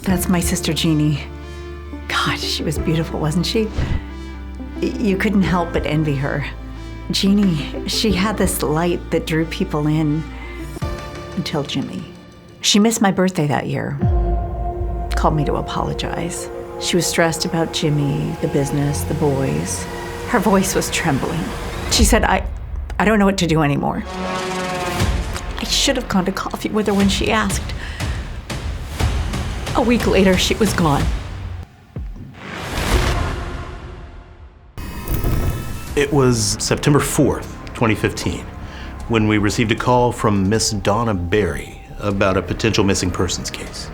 That's my sister, Jeannie. God, she was beautiful, wasn't she? You couldn't help but envy her. Jeannie, she had this light that drew people in. Until Jimmy. She missed my birthday that year. Called me to apologize. She was stressed about Jimmy, the business, the boys. Her voice was trembling. She said, I don't know what to do anymore. I should have gone to coffee with her when she asked. A week later, she was gone. It was September 4th, 2015, when we received a call from Miss Donna Berry about a potential missing persons case.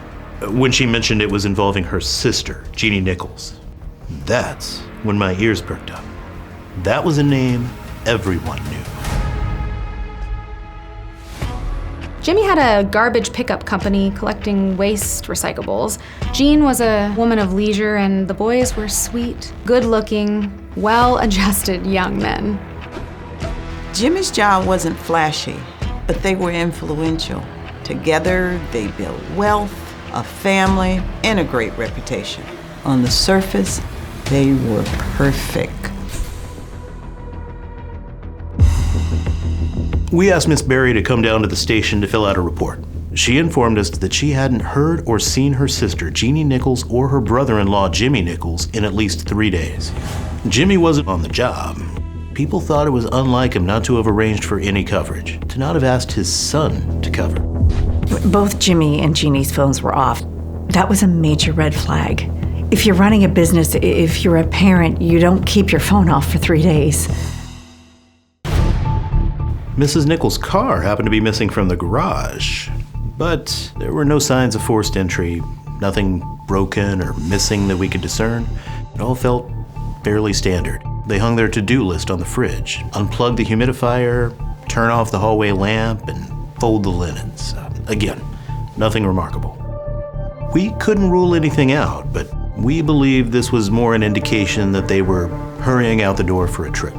When she mentioned it was involving her sister, Jeannie Nichols, that's when my ears perked up. That was a name everyone knew. Jimmy had a garbage pickup company collecting waste recyclables. Jean was a woman of leisure, and the boys were sweet, good-looking, well-adjusted young men. Jimmy's job wasn't flashy, but they were influential. Together, they built wealth, a family, and a great reputation. On the surface, they were perfect. We asked Miss Berry to come down to the station to fill out a report. She informed us that she hadn't heard or seen her sister, Jeannie Nichols, or her brother-in-law, Jimmy Nichols, in at least 3 days. Jimmy wasn't on the job. People thought it was unlike him not to have arranged for any coverage, to not have asked his son to cover. Both Jimmy and Jeannie's phones were off. That was a major red flag. If you're running a business, if you're a parent, you don't keep your phone off for 3 days. Mrs. Nichols' car happened to be missing from the garage, but there were no signs of forced entry, nothing broken or missing that we could discern. It all felt fairly standard. They hung their to-do list on the fridge, unplug the humidifier, turn off the hallway lamp, and fold the linens. Again, nothing remarkable. We couldn't rule anything out, but we believed this was more an indication that they were hurrying out the door for a trip.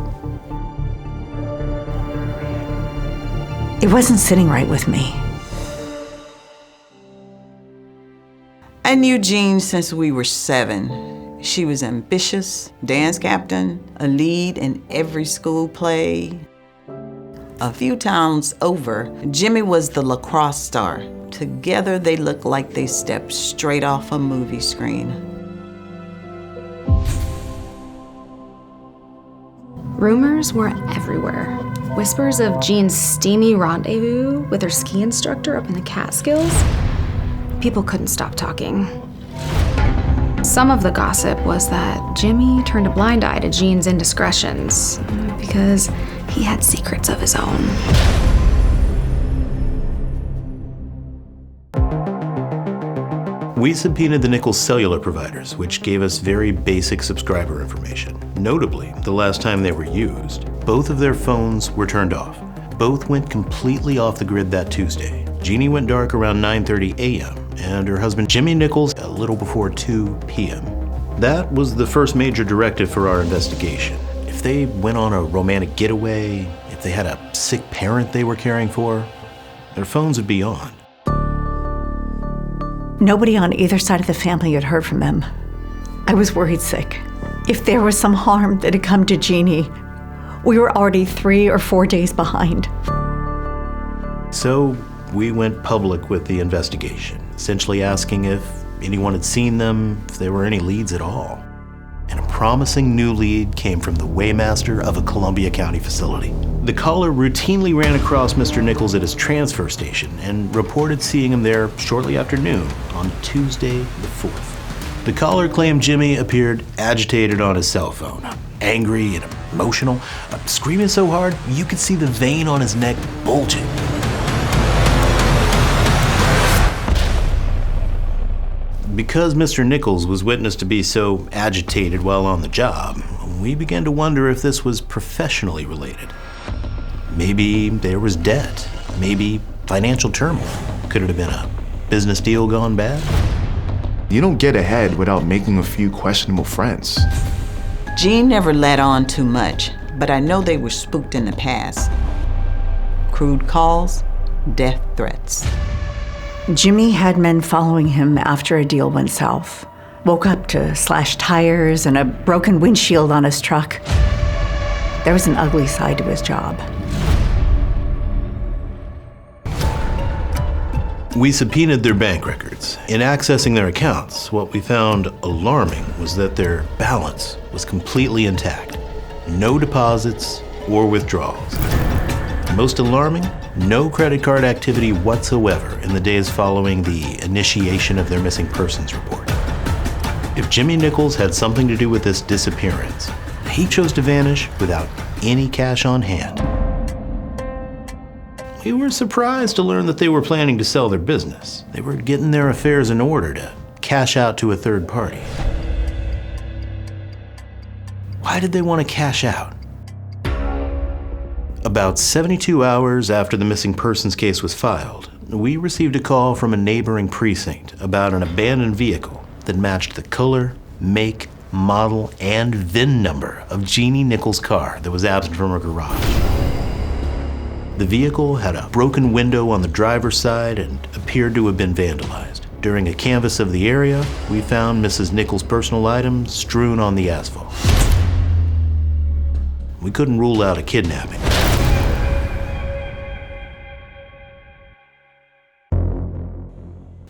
It wasn't sitting right with me. I knew Jean since we were 7. She was ambitious, dance captain, a lead in every school play. A few towns over, Jimmy was the lacrosse star. Together, they looked like they stepped straight off a movie screen. Rumors were everywhere. Whispers of Jean's steamy rendezvous with her ski instructor up in the Catskills. People couldn't stop talking. Some of the gossip was that Jimmy turned a blind eye to Jean's indiscretions because he had secrets of his own. We subpoenaed the Nichols cellular providers, which gave us very basic subscriber information. Notably, the last time they were used, both of their phones were turned off. Both went completely off the grid that Tuesday. Jeannie went dark around 9:30 a.m., and her husband Jimmy Nichols a little before 2 p.m. That was the first major directive for our investigation. If they went on a romantic getaway, if they had a sick parent they were caring for, their phones would be on. Nobody on either side of the family had heard from them. I was worried sick. If there was some harm that had come to Jeannie, we were already 3 or 4 days behind. So we went public with the investigation, essentially asking if anyone had seen them, if there were any leads at all. And a promising new lead came from the weighmaster of a Columbia County facility. The caller routinely ran across Mr. Nichols at his transfer station and reported seeing him there shortly after noon on Tuesday the 4th. The caller claimed Jimmy appeared agitated on his cell phone, angry and emotional, screaming so hard you could see the vein on his neck bulging. Because Mr. Nichols was witnessed to be so agitated while on the job, we began to wonder if this was professionally related. Maybe there was debt, maybe financial turmoil. Could it have been a business deal gone bad? You don't get ahead without making a few questionable friends. Jean never let on too much, but I know they were spooked in the past. Crude calls, death threats. Jimmy had men following him after a deal went south. Woke up to slashed tires and a broken windshield on his truck. There was an ugly side to his job. We subpoenaed their bank records. In accessing their accounts, what we found alarming was that their balance was completely intact. No deposits or withdrawals. Most alarming, no credit card activity whatsoever in the days following the initiation of their missing persons report. If Jimmy Nichols had something to do with this disappearance, he chose to vanish without any cash on hand. We were surprised to learn that they were planning to sell their business. They were getting their affairs in order to cash out to a third party. Why did they want to cash out? About 72 hours after the missing persons case was filed, we received a call from a neighboring precinct about an abandoned vehicle that matched the color, make, model, and VIN number of Jeannie Nichols' car that was absent from her garage. The vehicle had a broken window on the driver's side and appeared to have been vandalized. During a canvass of the area, we found Mrs. Nichols' personal items strewn on the asphalt. We couldn't rule out a kidnapping.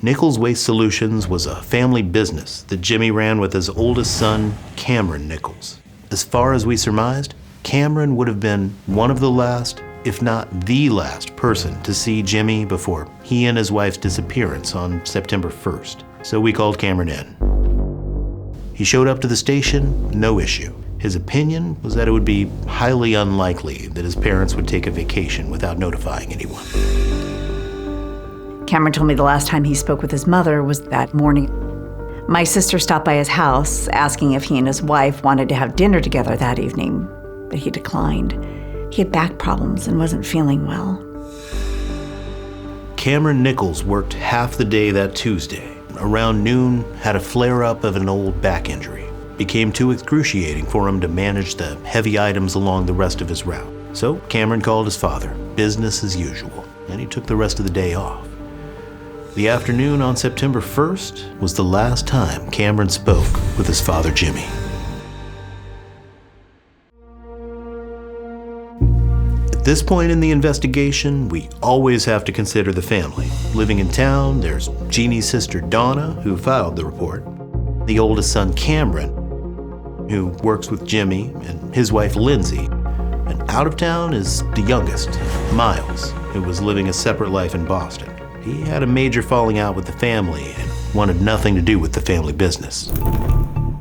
Nichols Waste Solutions was a family business that Jimmy ran with his oldest son, Cameron Nichols. As far as we surmised, Cameron would have been one of the last, if not the last person to see Jimmy before he and his wife's disappearance on September 1st. So we called Cameron in. He showed up to the station, no issue. His opinion was that it would be highly unlikely that his parents would take a vacation without notifying anyone. Cameron told me the last time he spoke with his mother was that morning. My sister stopped by his house asking if he and his wife wanted to have dinner together that evening, but he declined. He had back problems and wasn't feeling well. Cameron Nichols worked half the day that Tuesday. Around noon, had a flare-up of an old back injury. Became too excruciating for him to manage the heavy items along the rest of his route. So Cameron called his father, business as usual, and he took the rest of the day off. The afternoon on September 1st was the last time Cameron spoke with his father, Jimmy. At this point in the investigation, we always have to consider the family. Living in town, there's Jeannie's sister, Donna, who filed the report, the oldest son, Cameron, who works with Jimmy, and his wife, Lindsay. And out of town is the youngest, Miles, who was living a separate life in Boston. He had a major falling out with the family and wanted nothing to do with the family business.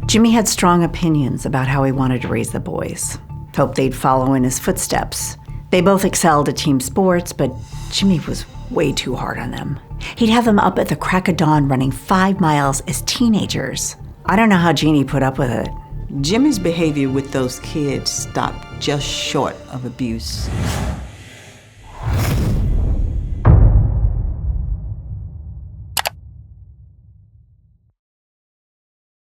Jimmy had strong opinions about how he wanted to raise the boys. Hoped they'd follow in his footsteps. They both excelled at team sports, but Jimmy was way too hard on them. He'd have them up at the crack of dawn running 5 miles as teenagers. I don't know how Jeannie put up with it. Jimmy's behavior with those kids stopped just short of abuse.